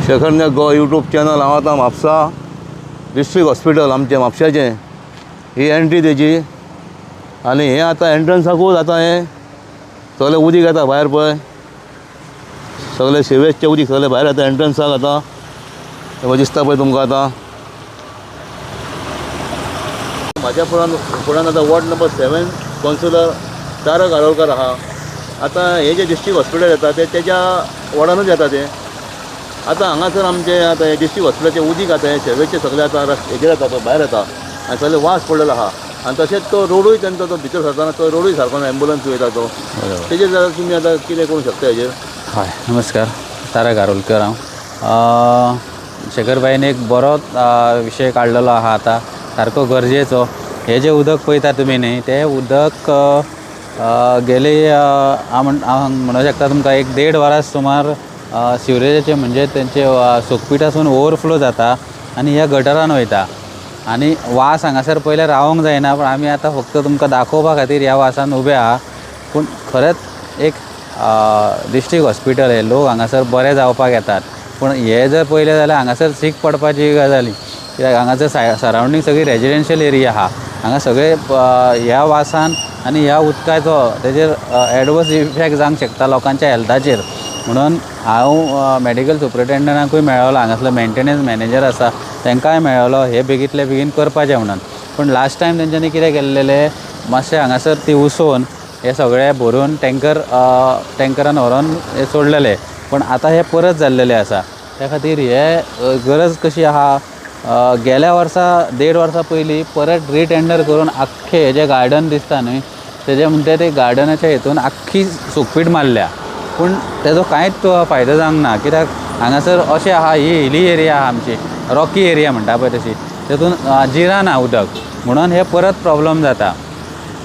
शेखर नायक गो YouTube channel. हांव आतां Mapusa district hospital आमचें म्हापशाचें, ही एंट्री तेजी। आनी हें आतां एंट्रन्साकूच आतां हें सगळें उदीक येता भायर पळय, सगळें सिवेजचें उदीक सगळें भायर येता एंट्रन्साक। आतां हें दिसता पळय तुमकां आतां म्हाज्या फुड्यान आतां वॉर्ड नंबर 7 कावन्सिलर तारक आरोलकर आहा। आतां हे जे डिस्ट्रिक्ट हॉस्पिटल येता ते तेज्या वॉर्डानूच येता तें। आतां हांगासर आमचें आतां हे डिस्ट्रिक्ट हॉस्पिटलाचें उदीक आतां हें सेवेचें सगळें आतां हेजेर येता पळय भायर येता आनी सगळें वास पडलेलो आहा। आनी तशेंच तो रोडूय तेंचो तो भितर सरताना तो रोडूय सारको ना, एम्बुलन्स वयता तो तेजेर जाल्यार तुमी आतां कितें करूंक शकता हेजेर? हय, नमस्कार। तारक आरोलकर हांव। शेखरबाईन एक बरो विशय काडलेलो आहा आतां, सारको गरजेचो। हें जें उदक पळयता तुमी न्ही, तें उदक गेली हांव म्हणूं शकता तुमकां 1-1.5 वरां सुमार सिवरेजाचें म्हणजे तेंचे सोकपीटासून ओवरफ्लो जाता आनी ह्या गटरान वयता। आनी वास हांगासर पयलें रावोंक जायना, पूण आमी आतां फक्त तुमकां दाखोवपा खातीर ह्या वासान उबे आहा। पूण खरेंच एक डिस्ट्रिक्ट हॉस्पिटल हें लोक हांगासर बरे जावपाक येतात, पूण हें जर पळयलें जाल्यार हांगासर सीक पडपाची गजाली। कित्याक हांगासर सरावंडींग सगळी रेजिडेन्शियल एरिया आहा। हांगा सगळे ह्या वासान आनी ह्या उदकाचो तेजेर एडवर्स इफेक्ट जावंक शकता लोकांच्या हेल्थाचेर। म्हणून हांव मेडिकल सुपरिटेंडंटाकूय मेळ्ळो, हांगासलो मेंटेनन्स मॅनेजर आसा तांकांय मेळ्ळो हें बेगींतल्या बेगीन करपाचें म्हणून। पूण लास्ट टायम तेंच्यांनी कितें केल्लें, मातशें हांगासर ती उसोवन हे सगळें भरून टँकरान व्हरोन हे सोडलेले, पूण आतां हे परत जाल्लेलें आसा। त्या खातीर हे गरज कशी आहा, गेल्या वर्सा 1.5 वर्सां पयलीं परत रिटेंडर करून आख्खें हेजें गार्डन दिसता न्हय, तेजे म्हणटा ते गार्डनाच्या हितून आख्खी सोकपीट मारल्या, पूण तेजो कांयच फायदो जावंक ना। कित्याक हांगासर अशें आहा, ही हिली एरिया आहा आमची, रॉकी एरिया म्हणटा पळय तशी, तेतून जिराना उदक, म्हणून हे परत प्रॉब्लम जाता।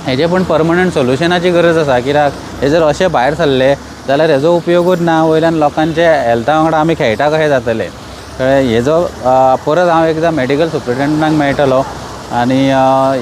हेजें पूण परमनंट सोल्युशनाची गरज आसा, कित्याक हे जर अशें भायर सरले जाल्यार हेजो उपयोगूच ना। वयल्यान लोकांचे हेल्था वांगडा आमी खेळटा कशें जातलें कळ्ळें। हेजो परत हांव एकदां मेडिकल सुपरिटेंडंटाक मेळटलो आनी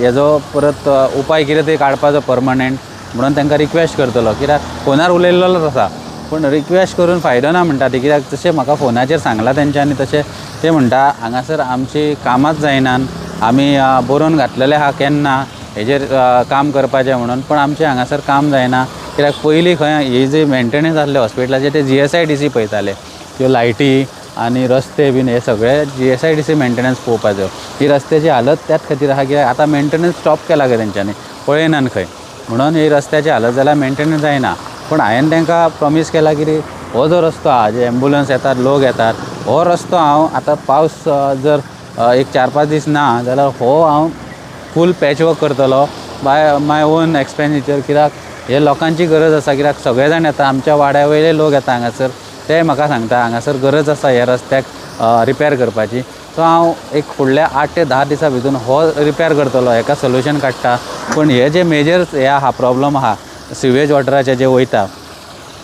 हेजो परत उपाय कितें ते काडपाचो परमनंट म्हणून तांकां रिक्वेस्ट करतलो। कित्याक फोनार उलयल्लोच आसा, पूण रिक्वेस्ट करून फायदो ना म्हणटा ती। कित्याक तशें म्हाका फोनाचेर सांगलां तेंच्यांनी, तशें ते म्हणटा हांगासर आमची कामाच जायनान, आमी बरोवन घातलेलें आहा केन्ना हेजेर काम करपाचें म्हणून, पूण आमचें हांगासर काम जायना। कित्याक पयलीं खंय ही जी मेंटेनन्स आसले हॉस्पिटलाचे ते GSIDC पळयताले, त्यो लायटी आनी रस्ते बीन हे सगळे GSIDC मेंटेनन्स पळोवपाचो। ही रस्त्याची हालत त्याच खातीर आहा कित्याक आतां मेंटेनन्स स्टॉप केला गो तेंच्यांनी, पळयनान खंय, म्हणून ही रस्त्याची हालत जाल्यार मेंटेनन्स जायना। पूण हांवें तांकां प्रॉमीस केला की हो जो रस्तो आहा, जे एम्बुलन्स येतात, लोक येतात, हो रस्तो हांव आतां पावस जर एक 4-5 दीस ना जाल्यार हो हांव फूल पॅच वर्क करतलो बाय माय ओन एक्सपेंडिचर। कित्याक हे लोकांची गरज आसा, कित्याक सगळे जाण येता, आमच्या वाड्या वयले लोक येता हांगासर, ते म्हाका सांगता हांगासर गरज आसा ह्या रस्त्याक रिपेर करपाची। सो हांव एक फुडल्या 8 ते 10 दिसां भितर हो रिपेर करतलो, हेका सोल्युशन काडटा। पूण हे जे मेजर हे आहा प्रॉब्लम आहा सिवेज वॉटराचें जे वयता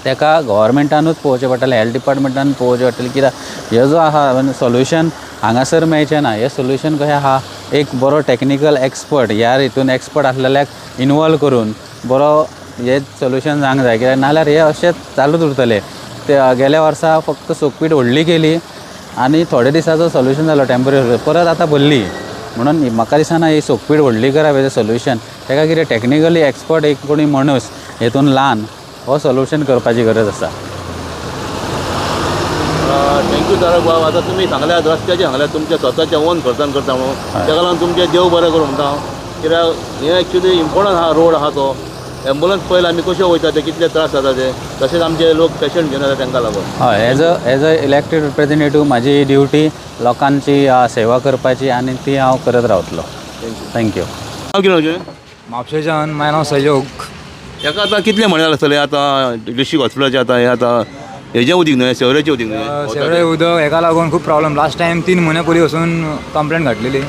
तेका गव्हर्मेंटानूच पळोवचें पडटलें, हेल्थ डिपार्टमेंटान पळोवचें पडटलें। कित्याक हे जो आहा सोल्युशन हांगासर मेळचें ना। हे सोल्युशन कशें आहा, एक बरो टॅक्निकल एक्सपर्ट ह्या हितून एक्सपर्ट आसलेल्याक इनवॉल्व करून बरो हे सोल्युशन जावंक जाय। कित्याक नाल्यार हे अशेंच चालूच उरतलें। ते गेल्या वर्सा फक्त सोकपीट व्हडली केली आनी थोडे दिसाचो सोल्युशन जालो टेम्पररी, परत आतां भरली। म्हणून म्हाका दिसना ही सोकपीट व्हडली करप हेजें सोल्युशन, ताका कितें टॅक्निकली एक्सपर्ट एक कोणी मनीस हेतून ल्हान हो सोल्युशन करपाची गरज आसा। थँक्यू तारक बाब। आतां तुमी सांगल्यात रस्त्याचें सांगल्यात तुमच्या स्वताच्या ओन खर्चान करता म्हणून, ताका लागून तुमचें देव बरें करूं म्हणटा हांव। कित्याक हें एक्चुली इम्पॉर्टंट आहा रोड आहा तो। एम्बुलन्स पयलीं आमी कश्यो वयता ते कितले त्रास जाता ते, तशेंच आमचे लोक पेशंट घेवन येता तांकां लागून। हय, एज अ इलेक्टेड रिप्रेझेंटेटिव्ह म्हाजी ड्युटी लोकांची सेवा करपाची आनी ती हांव करत रावतलो। थँक्यू। हांव कितें अशें म्हापशेच्यान म्हाजें नांव सहयोग। हेका आतां कितले म्हयने आसतले आतां डिस्ट्रिक्ट हॉस्पिटलाचें आतां हें आतां हेजें उदीक न्हय, सेवरेचें उदीक न्हय, सगळे उदक हेका लागून खूब प्रॉब्लेम। लास्ट टायम 3 म्हयने पयलीं वचून कंप्लेंट घातलेली,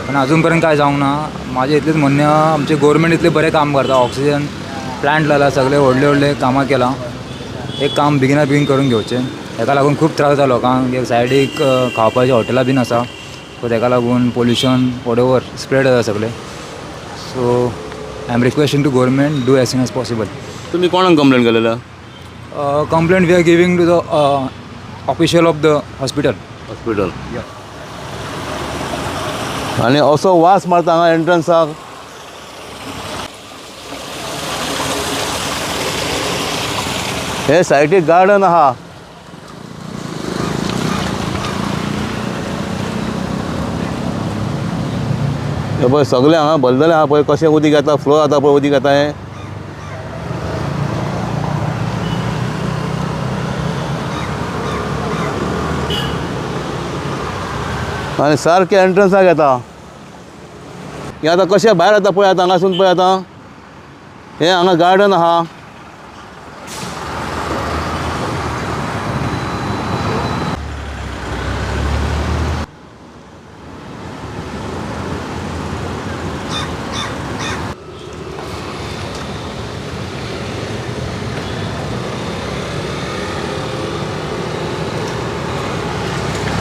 पण अजून पर्यंत काय जावंक ना। म्हाजें इतलेंच म्हणणें आहा, आमचे गोवोरमेंट इतलें बरें काम करता, ऑक्सिजन प्लांट लायला, सगळे व्हडले व्हडले कामां केलां। एक काम बेगिना बेगीन करून घेवचें, हेका लागून खूब त्रास जाता लोकांक। एक सायडीक खावपाची हॉटेलां बीन आसा, सो तेका लागून पोल्युशन वॉटएवर स्प्रेड जाता सगळें। So I am requesting to government do as soon as possible. तुमी कोणाक कंप्लेंट केलेल्या? Complaint we are giving to the official of the hospital. Hospital. आनी असो वास मारता हांगा एंट्रन्साक. हे सायडीक गार्डन आहा. हे पळय सगळें हांगा भरलेलें आहा पळय कशें उदीक येता, फ्लो जाता पळय उदीक येता हें. आनी सारकें एंट्रन्साक येता. हें आतां कशें भायर येता पळय आतां हांगासून पळय आतां. हें हांगा गार्डन आहा.